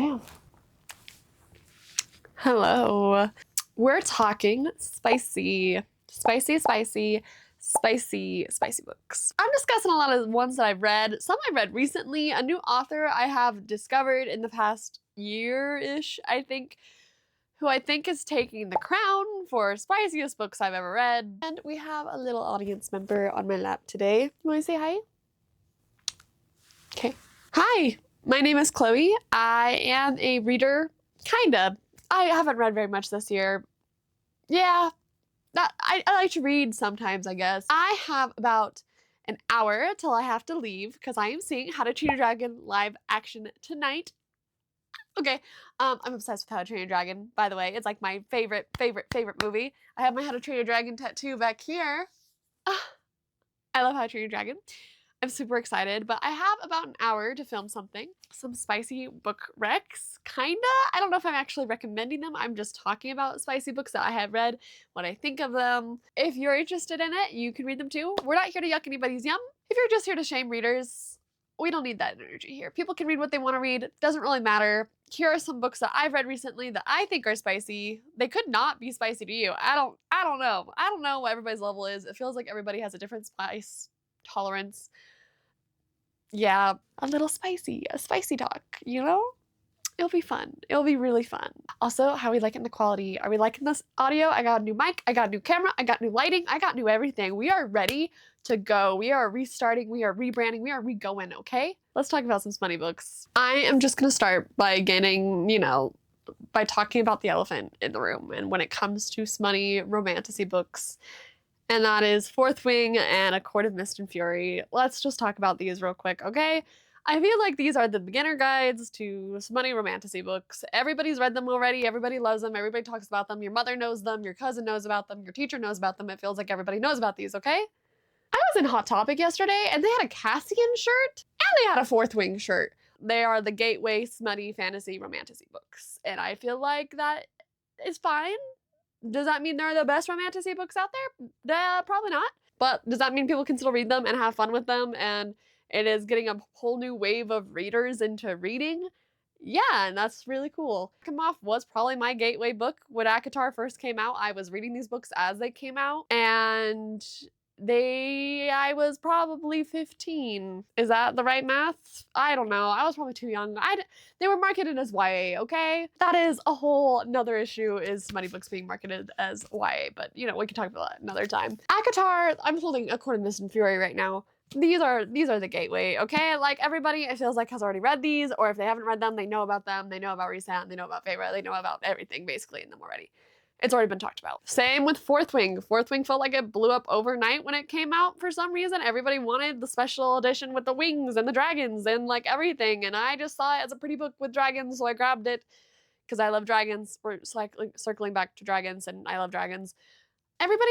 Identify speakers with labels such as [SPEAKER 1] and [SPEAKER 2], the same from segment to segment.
[SPEAKER 1] Damn. Hello. We're talking spicy books. I'm discussing a lot of ones that I've read. Some I've read recently. A new author I have discovered in the past year-ish, I think, who I think is taking the crown for spiciest books I've ever read. And we have a little audience member on my lap today. You want to say hi? Okay. Hi, my name is Chloe. I am a reader, kinda. I haven't read very much this year. Yeah, I like to read sometimes, I guess. I have about an hour till I have to leave because I am seeing How to Train Your Dragon live action tonight. Okay, I'm obsessed with How to Train Your Dragon, by the way. It's like my favorite movie. I have my How to Train Your Dragon tattoo back here. I love How to Train Your Dragon. I'm super excited, but I have about an hour to film some spicy book recs, kinda. I don't know if I'm actually recommending them. I'm just talking about spicy books that I have read, what I think of them. If you're interested in it, you can read them too. We're not here to yuck anybody's yum. If you're just here to shame readers, we don't need that energy here. People can read what they want to read. It doesn't really matter. Here are some books that I've read recently that I think are spicy. They could not be spicy to you. I don't know. I don't know what everybody's level is. It feels like everybody has a different spice tolerance. Yeah, a little spicy, a spicy talk, you know? It'll be fun. It'll be really fun. Also, how are we liking the quality? Are we liking this audio? I got a new mic, I got a new camera, I got new lighting, I got new everything. We are ready to go. We are restarting, we are rebranding, we are re-going, okay? Let's talk about some smutty books. I am just gonna start by getting, by talking about the elephant in the room. And when it comes to smutty romantasy books, and that is Fourth Wing and A Court of Mist and Fury. Let's just talk about these real quick, okay? I feel like these are the beginner guides to smutty romantasy books. Everybody's read them already, everybody loves them, everybody talks about them, your mother knows them, your cousin knows about them, your teacher knows about them. It feels like everybody knows about these, okay? I was in Hot Topic yesterday and they had a Cassian shirt and they had a Fourth Wing shirt. They are the gateway smutty fantasy romantasy books. And I feel like that is fine. Does that mean they're the best romantasy books out there? Probably not. But does that mean people can still read them and have fun with them and it is getting a whole new wave of readers into reading? Yeah, and that's really cool. Akamoff was probably my gateway book. When ACOTAR first came out, I was reading these books as they came out and I was probably 15. Is that the right math? I don't know. I was probably too young. They were marketed as YA, okay? That is a whole another issue, is smutty books being marketed as YA, but we can talk about that another time. ACOTAR, I'm holding A Court of Mist and Fury right now. These are the gateway, okay? Like, everybody, it feels like, has already read these, or if they haven't read them, they know about them, they know about Resent, they know about favorite, they know about everything basically in them already. It's already been talked about. Same with Fourth Wing. Fourth Wing felt like it blew up overnight when it came out for some reason. Everybody wanted the special edition with the wings and the dragons and like everything. And I just saw it as a pretty book with dragons, so I grabbed it because I love dragons. We're circling back to dragons and I love dragons. Everybody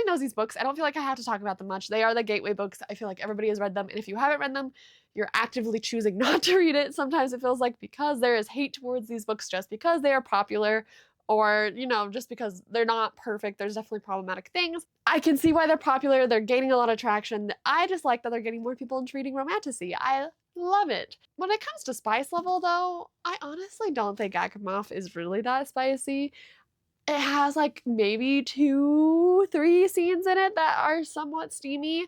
[SPEAKER 1] knows these books. I don't feel like I have to talk about them much. They are the gateway books. I feel like everybody has read them. And if you haven't read them, you're actively choosing not to read it. Sometimes it feels like because there is hate towards these books just because they are popular, or, just because they're not perfect. There's definitely problematic things. I can see why they're popular. They're gaining a lot of traction. I just like that they're getting more people into reading romantasy. I love it. When it comes to spice level, though, I honestly don't think Akamoff is really that spicy. It has like maybe 2-3 scenes in it that are somewhat steamy.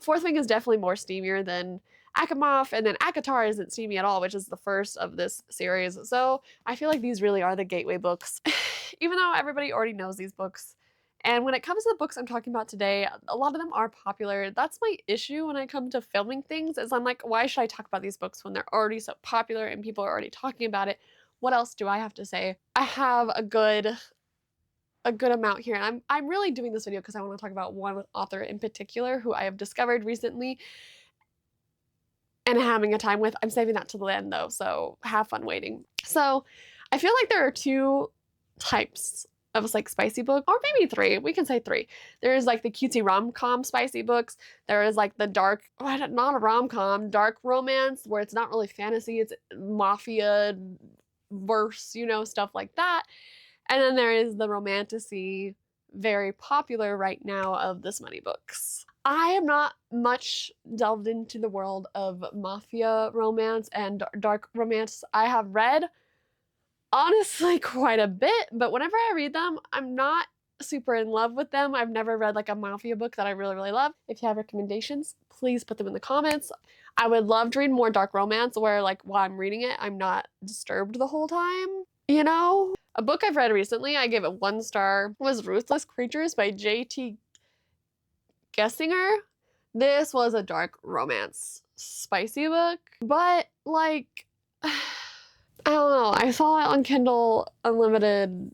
[SPEAKER 1] Fourth Wing is definitely more steamier than Akamoff, and then ACOTAR isn't steamy at all, which is the first of this series. So I feel like these really are the gateway books, even though everybody already knows these books. And when it comes to the books I'm talking about today, a lot of them are popular. That's my issue when I come to filming things, is I'm like, why should I talk about these books when they're already so popular and people are already talking about it? What else do I have to say? I have a good amount here, and I'm really doing this video because I want to talk about one author in particular who I have discovered recently and having a time with. I'm saving that to the end though, so have fun waiting. So I feel like there are two types of like spicy book, or maybe three. We can say three. There's like the cutesy rom-com spicy books. There is like the dark, not a rom-com, dark romance where it's not really fantasy, it's mafia verse, stuff like that. And then there is the romantasy, very popular right now, of the smutty books. I am not much delved into the world of mafia romance and dark romance. I have read, honestly, quite a bit, but whenever I read them, I'm not super in love with them. I've never read like a mafia book that I really, really love. If you have recommendations, please put them in the comments. I would love to read more dark romance where like while I'm reading it, I'm not disturbed the whole time, you know? A book I've read recently, I gave it 1 star, was Ruthless Creatures by J.T. Gessinger. This was a dark romance spicy book, but like, I don't know. I saw it on Kindle Unlimited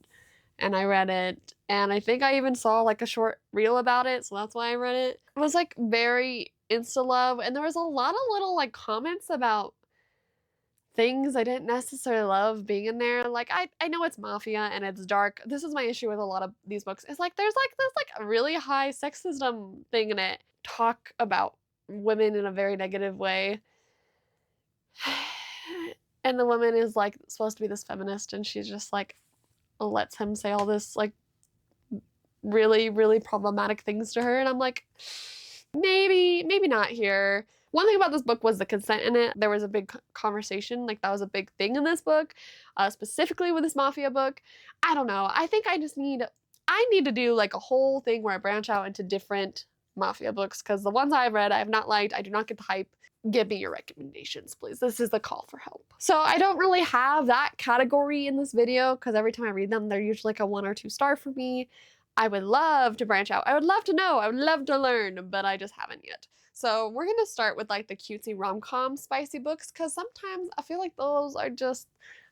[SPEAKER 1] and I read it, and I think I even saw like a short reel about it, so that's why I read it. It was like very insta love, and there was a lot of little like comments about things I didn't necessarily love being in there. Like I know it's mafia and it's dark. This is my issue with a lot of these books. It's like there's like a really high sexism thing in it. Talk about women in a very negative way. And the woman is like supposed to be this feminist, and she's just like lets him say all this like really, really problematic things to her, and I'm like, maybe not here. One thing about this book was the consent in it. There was a big conversation, like that was a big thing in this book, specifically with this mafia book. I don't know. I think I need to do like a whole thing where I branch out into different mafia books, because the ones I've read I have not liked. I do not get the hype. Give me your recommendations, please. This is the call for help. So I don't really have that category in this video, because every time I read them, they're usually like a 1 or 2 star for me. I would love to branch out. I would love to know. I would love to learn, but I just haven't yet. So we're gonna start with like the cutesy rom-com spicy books, because sometimes I feel like those are just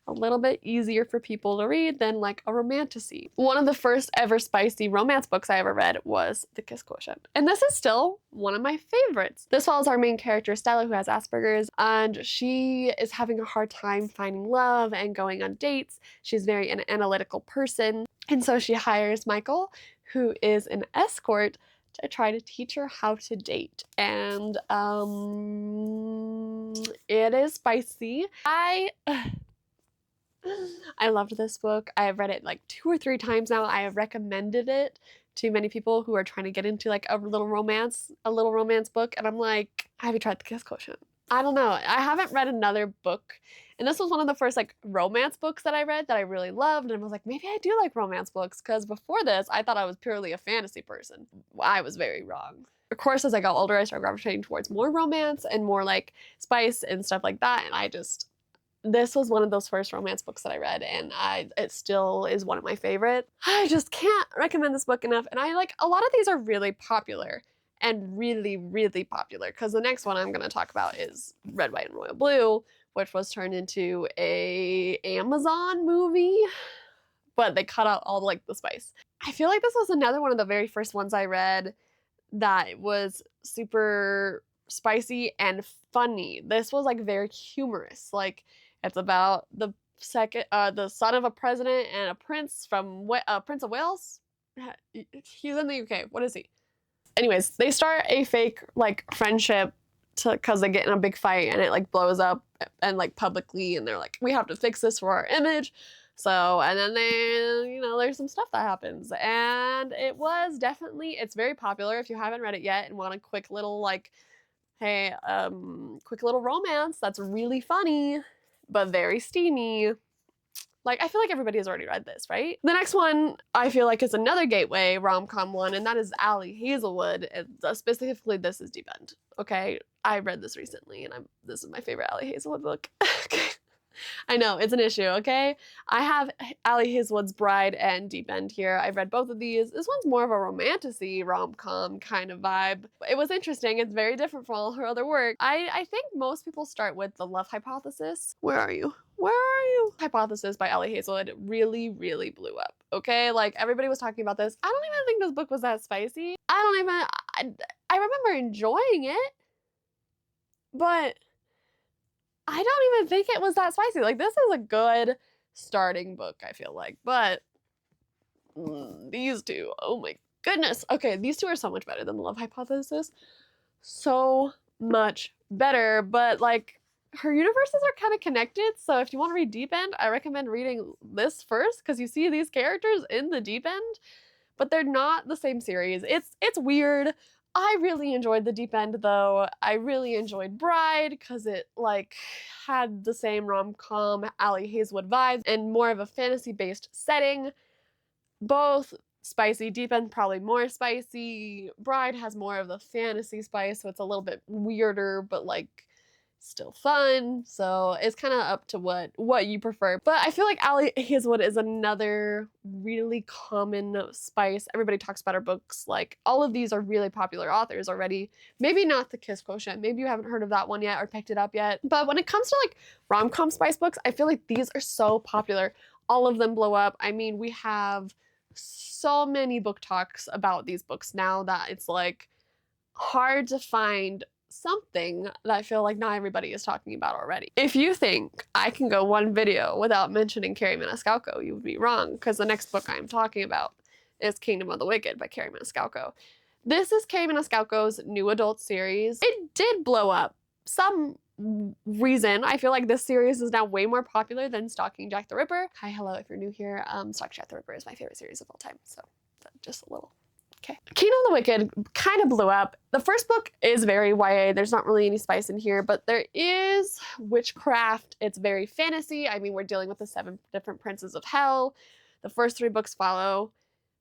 [SPEAKER 1] a little bit easier for people to read than like a romantasy. One of the first ever spicy romance books I ever read was The Kiss Quotient, and this is still one of my favorites. This follows our main character Stella, who has Asperger's, and she is having a hard time finding love and going on dates. She's very an analytical person, and so she hires Michael, who is an escort, to try to teach her how to date. And it is spicy. I loved this book. I have read it like 2 or 3 times now. I have recommended it to many people who are trying to get into like a little romance book, and I'm like, have you tried The Kiss Quotient? I don't know. I haven't read another book, and this was one of the first like romance books that I read that I really loved, and I was like, maybe I do like romance books, because before this I thought I was purely a fantasy person. I was very wrong. Of course, as I got older, I started gravitating towards more romance and more like spice and stuff like that, and this was one of those first romance books that I read, and it still is one of my favorite. I just can't recommend this book enough, and I like a lot of these are really popular and really, really popular, because the next one I'm going to talk about is Red, White, and Royal Blue, which was turned into a Amazon movie, but they cut out all like the spice. I feel like this was another one of the very first ones I read that was super spicy and funny. This was like very humorous. Like, it's about the son of a president and a prince from Prince of Wales. He's in the UK. What is he? Anyways, they start a fake like friendship because they get in a big fight and it like blows up and like publicly, and they're like, we have to fix this for our image. So, and then there's some stuff that happens, and it's very popular. If you haven't read it yet and want a quick little like, hey, quick little romance that's really funny but very steamy. Like, I feel like everybody has already read this, right? The next one I feel like is another gateway rom-com one, and that is Ali Hazelwood. Specifically, this is Deep End. Okay, I read this recently, and this is my favorite Ali Hazelwood book. Okay. I know, it's an issue, okay? I have Ali Hazelwood's Bride and Deep End here. I've read both of these. This one's more of a romantasy rom-com kind of vibe. It was interesting. It's very different from all her other work. I think most people start with The Love Hypothesis. Where are you? Where are you? Hypothesis by Ali Hazelwood really, really blew up, okay? Like, everybody was talking about this. I don't even think this book was that spicy. I remember enjoying it, but I don't even think it was that spicy. Like, this is a good starting book, I feel like. But these two, oh my goodness. Okay, these two are so much better than The Love Hypothesis. So much better. But, like, her universes are kind of connected. So if you want to read Deep End, I recommend reading this first, because you see these characters in the Deep End, but they're not the same series. It's weird. I really enjoyed The Deep End though. I really enjoyed Bride because it like had the same rom-com Allie Hazelwood vibes and more of a fantasy-based setting. Both spicy. Deep End probably more spicy. Bride has more of the fantasy spice, so it's a little bit weirder, but like still fun. So it's kind of up to what you prefer. But I feel like Allie Hazelwood is another really common spice. Everybody talks about her books. Like all of these are really popular authors already. Maybe not the Kiss Quotient. Maybe you haven't heard of that one yet or picked it up yet. But when it comes to like rom-com spice books, I feel like these are so popular. All of them blow up. I mean, we have so many book talks about these books now that it's like hard to find something that I feel like not everybody is talking about already. If you think I can go one video without mentioning Carrie Maniscalco, you would be wrong, because the next book I'm talking about is Kingdom of the Wicked by Carrie Maniscalco. This is Carrie Maniscalco's new adult series. It did blow up. Some reason I feel like this series is now way more popular than Stalking Jack the Ripper. Hi, hello, if you're new here, Stalking Jack the Ripper is my favorite series of all time, so just a little. Okay. Kingdom of the Wicked kind of blew up. The first book is very YA. There's not really any spice in here, but there is witchcraft. It's very fantasy. I mean, we're dealing with the 7 different princes of hell. The first 3 books follow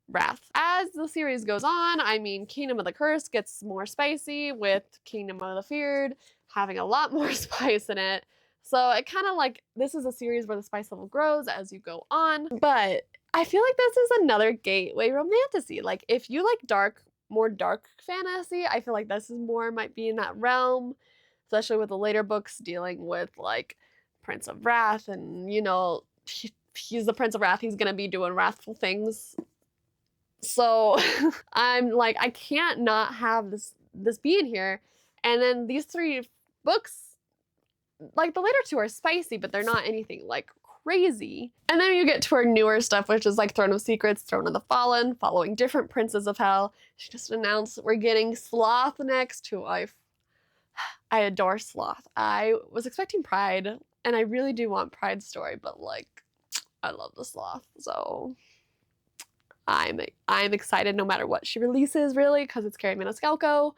[SPEAKER 1] Wrath. As the series goes on, I mean, Kingdom of the Curse gets more spicy with Kingdom of the Feared having a lot more spice in it. So it kind of like, this is a series where the spice level grows as you go on, but I feel like this is another gateway romantasy. Like if you like more dark fantasy, I feel like this is more might be in that realm, especially with the later books dealing with like Prince of Wrath and, you know, he's the Prince of Wrath. He's going to be doing wrathful things. So I'm like, I can't not have this be in here. And then these 3 books, like the later 2 are spicy, but they're not anything like crazy. And then you get to her newer stuff, which is like Throne of Secrets, Throne of the Fallen, following different princes of hell. She just announced we're getting Sloth next, who I adore Sloth. I was expecting Pride, and I really do want Pride's story, but like, I love the Sloth, so I'm excited no matter what she releases, really, because it's Carrie Maniscalco.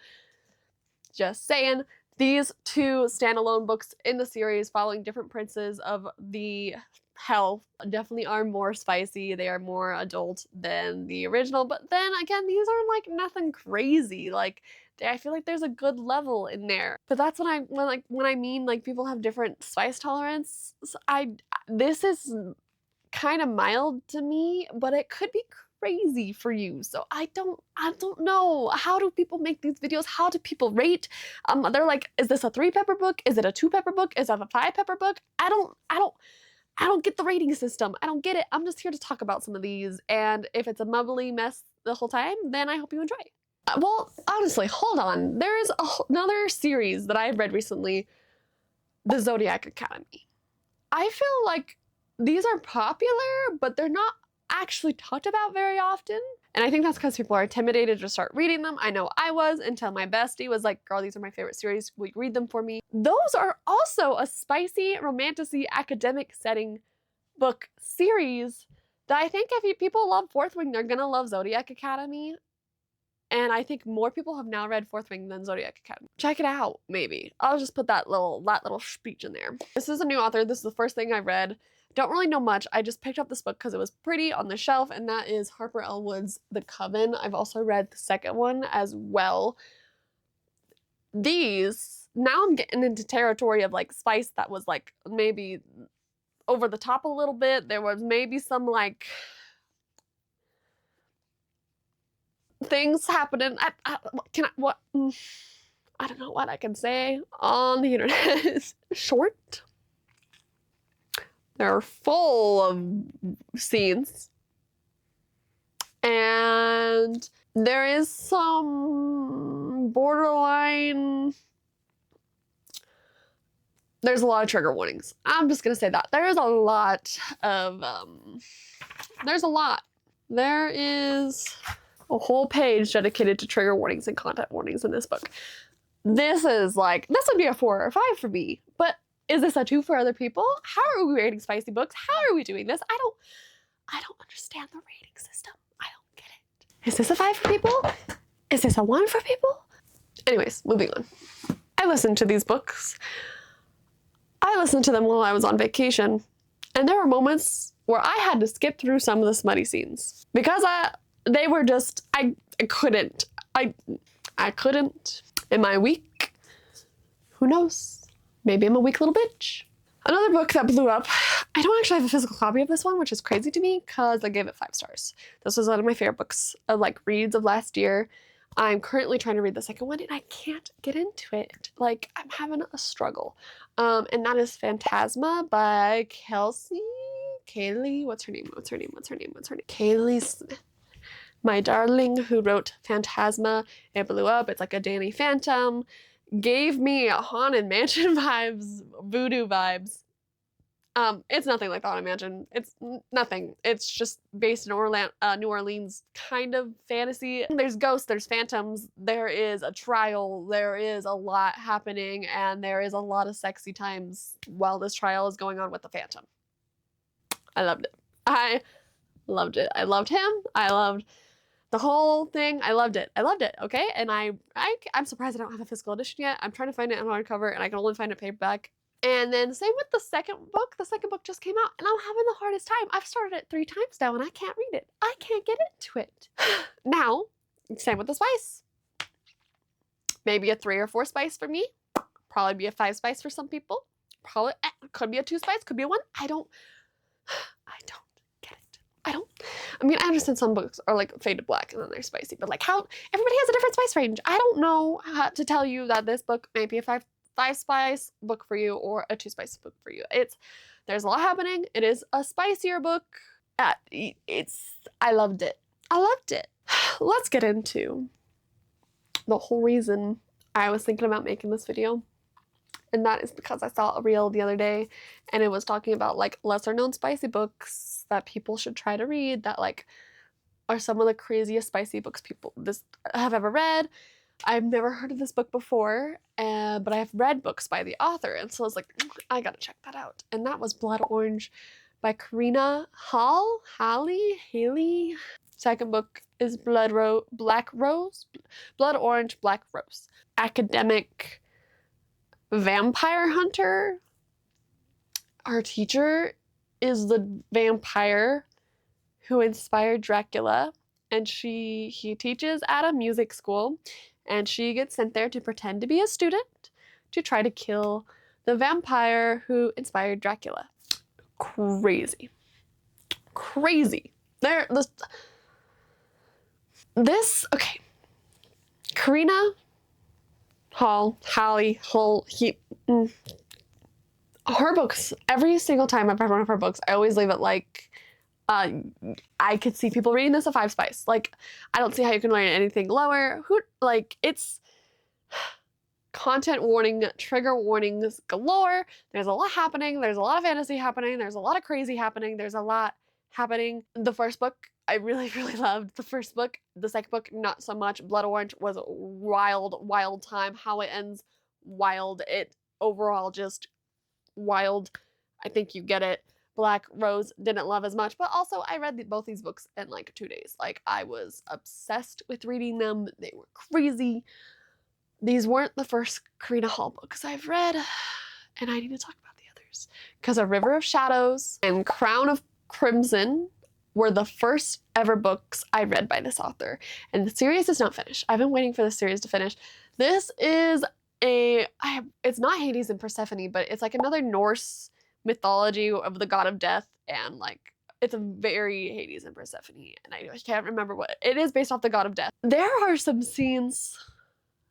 [SPEAKER 1] Just saying. These 2 standalone books in the series following different princes of the hell definitely are more spicy. They are more adult than the original, but then again, these are like nothing crazy. Like I feel like there's a good level in there. But that's when I mean like people have different spice tolerance. So this is kind of mild to me, but it could be crazy for you. So I don't know, how do people make these videos? How do people rate? They're like, is this a 3-pepper book? Is it a 2-pepper book? Is it a 5-pepper book? I don't get the rating system. I don't get it. I'm just here to talk about some of these, and if it's a mumbly mess the whole time, then I hope you enjoy. Well, honestly, hold on. There is another series that I've read recently, the Zodiac Academy. I feel like these are popular, but they're not actually talked about very often. And I think that's because people are intimidated to start reading them. I know I was, until my bestie was like, girl, these are my favorite series. Will you read them for me? Those are also a spicy, romantasy, academic setting book series that I think if people love Fourth Wing, they're gonna love Zodiac Academy. And I think more people have now read Fourth Wing than Zodiac Academy. Check it out, maybe. I'll just put that little speech in there. This is a new author. This is the first thing I read. Don't really know much. I just picked up this book because it was pretty on the shelf, and that is Harper Elwood's The Coven. I've also read the second one as well. These, now I'm getting into territory of like spice that was like maybe over the top a little bit. There was maybe some like things happening. I don't know what I can say on the internet. Short. They're full of scenes. And there is some borderline. There's a lot of trigger warnings. I'm just gonna say that. There's a lot of, There is a whole page dedicated to trigger warnings and content warnings in this book. This would be a 4 or 5 for me, but is this a 2 for other people? How are we rating spicy books? How are we doing this? I don't understand the rating system. I don't get it. Is this a 5 for people? Is this a one for people? Anyways, moving on. I listened to these books. I listened to them while I was on vacation, and there were moments where I had to skip through some of the smutty scenes because they were just, I couldn't. I couldn't. Am I weak? Who knows? Maybe I'm a weak little bitch. Another book that blew up. I don't actually have a physical copy of this one, which is crazy to me because I gave it 5 stars. This was one of my favorite books of like reads of last year. I'm currently trying to read the second one and I can't get into it. Like, I'm having a struggle. And that is Phantasma by Kaylee, what's her name? Kaylee Smith. My darling, who wrote Phantasma. It blew up. It's like a Danny Phantom. Gave me Haunted Mansion vibes, voodoo vibes. It's nothing like the Haunted Mansion. It's nothing. It's just based in New Orleans kind of fantasy. There's ghosts, there's phantoms, there is a trial, there is a lot happening, and there is a lot of sexy times while this trial is going on with the phantom. I loved it. I loved it. I loved him. I loved the whole thing. I loved it. I loved it. Okay. And I'm surprised I don't have a physical edition yet. I'm trying to find it on hardcover and I can only find it paperback. And then same with the second book. The second book just came out and I'm having the hardest time. I've started it 3 times now and I can't read it. I can't get into it. Now, same with the spice. Maybe a 3 or 4 spice for me. Probably be a 5 spice for some people. Probably could be a 2 spice, could be a 1. I don't get it. I mean, I understand some books are like faded black and then they're spicy, but like how everybody has a different spice range. I don't know how to tell you that this book may be a 5 spice book for you or a 2 spice book for you. There's a lot happening. It is a spicier book. I loved it. I loved it. Let's get into the whole reason I was thinking about making this video. And that is because I saw a reel the other day and it was talking about like lesser known spicy books that people should try to read that like are some of the craziest spicy books people have ever read. I've never heard of this book before, but I've read books by the author, and so I was like, I gotta check that out. And that was Blood Orange by Karina Haley. Second book is Blood Orange, Black Rose. Academic vampire hunter. Our teacher is the vampire who inspired Dracula, and he teaches at a music school, and she gets sent there to pretend to be a student to try to kill the vampire who inspired Dracula. Crazy. Okay. Karina her books, every single time I've read one of her books, I always leave it like, I could see people reading this a 5 spice. Like, I don't see how you can learn anything lower. It's content warning, trigger warnings galore. There's a lot happening. There's a lot of fantasy happening. There's a lot of crazy happening. There's a lot happening. The first book, I really, really loved the first book. The second book, not so much. Blood Orange was a wild time. How it ends, wild. It overall just wild. I think you get it. Black Rose didn't love as much, but also I read both these books in like 2 days. Like, I was obsessed with reading them. They were crazy. These weren't the first Karina Hall books I've read, and I need to talk about the others. Because A River of Shadows and Crown of Crimson were the first ever books I read by this author. And the series is not finished. I've been waiting for the series to finish. This is it's not Hades and Persephone, but it's like another Norse mythology of the god of death, and like it's a very Hades and Persephone, and I can't remember what it is, based off the god of death. There are some scenes,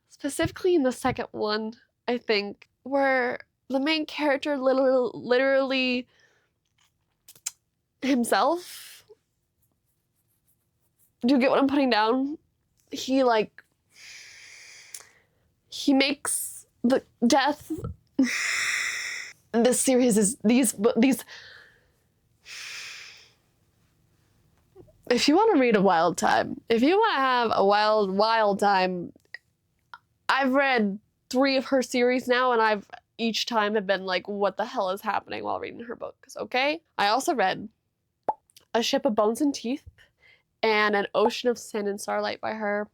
[SPEAKER 1] specifically in the second one, I think, where the main character literally himself, do you get what I'm putting down? He makes the death. This series is these. If you want to read a wild time, if you want to have a wild time, I've read 3 of her series now, and each time have been like, what the hell is happening while reading her books, okay? I also read A Ship of Bones and Teeth and An Ocean of Sin and Starlight by her.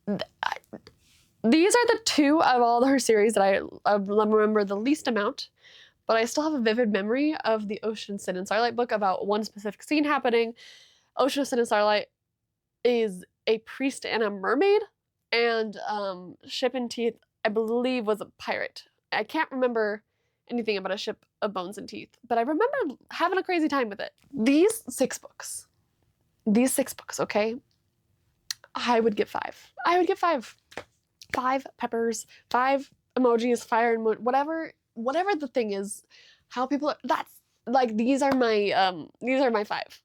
[SPEAKER 1] These are the two of all her series that I remember the least amount, but I still have a vivid memory of the Ocean, Sin, and Starlight book about one specific scene happening. Ocean, Sin, and Starlight is a priest and a mermaid, and Ship and Teeth, I believe, was a pirate. I can't remember anything about a ship of bones and teeth, but I remember having a crazy time with it. These six books, okay? I would get 5. I would get 5. 5 peppers, 5 emojis, fire and whatever the thing is, how people are, that's like, these are my 5.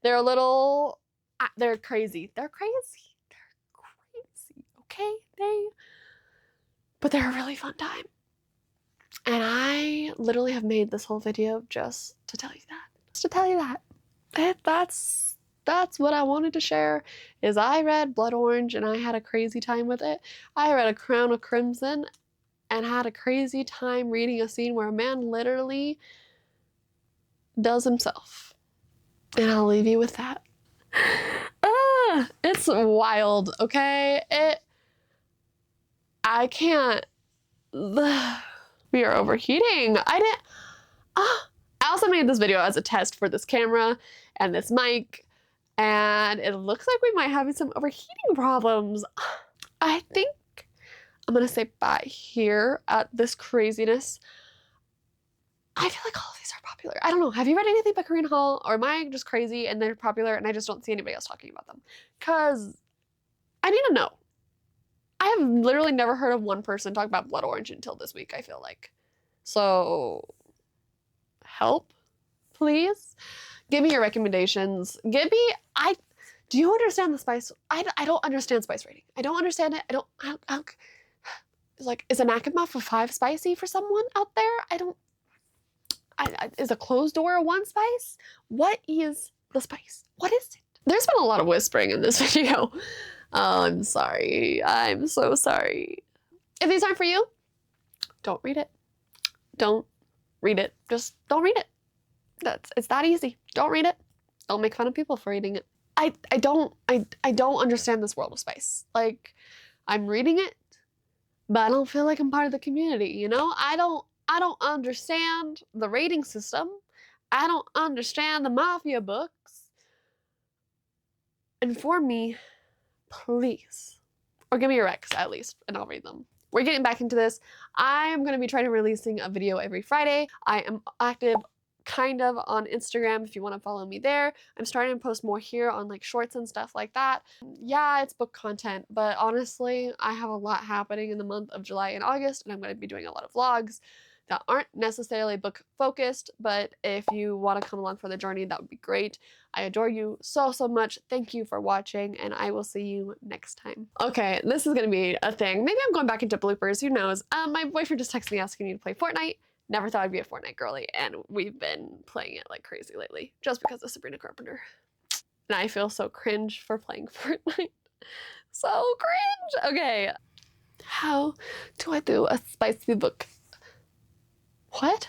[SPEAKER 1] They're a little, they're crazy, okay? But they're a really fun time. And I literally have made this whole video just to tell you that. That's what I wanted to share, is I read Blood Orange and I had a crazy time with it. I read A Crown of Crimson and had a crazy time reading a scene where a man literally does himself. And I'll leave you with that. It's wild, okay? I can't. We are overheating. I also made this video as a test for this camera and this mic, and it looks like we might have some overheating problems. I think I'm gonna say bye here at this craziness. I feel like all of these are popular. I don't know. Have you read anything by Corinne Hall, or am I just crazy and they're popular and I just don't see anybody else talking about them? Because I need to know. I have literally never heard of one person talk about Blood Orange until this week, I feel like. So, help, please. Give me your recommendations. Do you understand the spice? I don't understand spice rating. I don't understand it. I don't it's like, is a Nakama 5 spicy for someone out there? Is a closed door 1 spice? What is the spice? What is it? There's been a lot of whispering in this video. Oh, I'm sorry. I'm so sorry. If these aren't for you, don't read it. Don't read it. Just don't read it. It's that easy. Don't read it. Don't make fun of people for reading it. I don't understand this world of spice. Like, I'm reading it, but I don't feel like I'm part of the community, you know? I don't understand the rating system. I don't understand the mafia books. Inform me, please. Or give me your recs, at least, and I'll read them. We're getting back into this. I'm going to be trying to releasing a video every Friday. I am active kind of on Instagram if you want to follow me there. I'm starting to post more here on like shorts and stuff like that. Yeah, it's book content, but honestly, I have a lot happening in the month of July and August, and I'm going to be doing a lot of vlogs that aren't necessarily book focused, but if you want to come along for the journey, that would be great. I adore you so much. Thank you for watching, and I will see you next time. Okay, this is gonna be a thing. Maybe I'm going back into bloopers, who knows? My boyfriend just texted me asking me to play Fortnite. Never thought I'd be a Fortnite girly, and we've been playing it like crazy lately, just because of Sabrina Carpenter. And I feel so cringe for playing Fortnite. So cringe! Okay, how do I do a spicy book? What?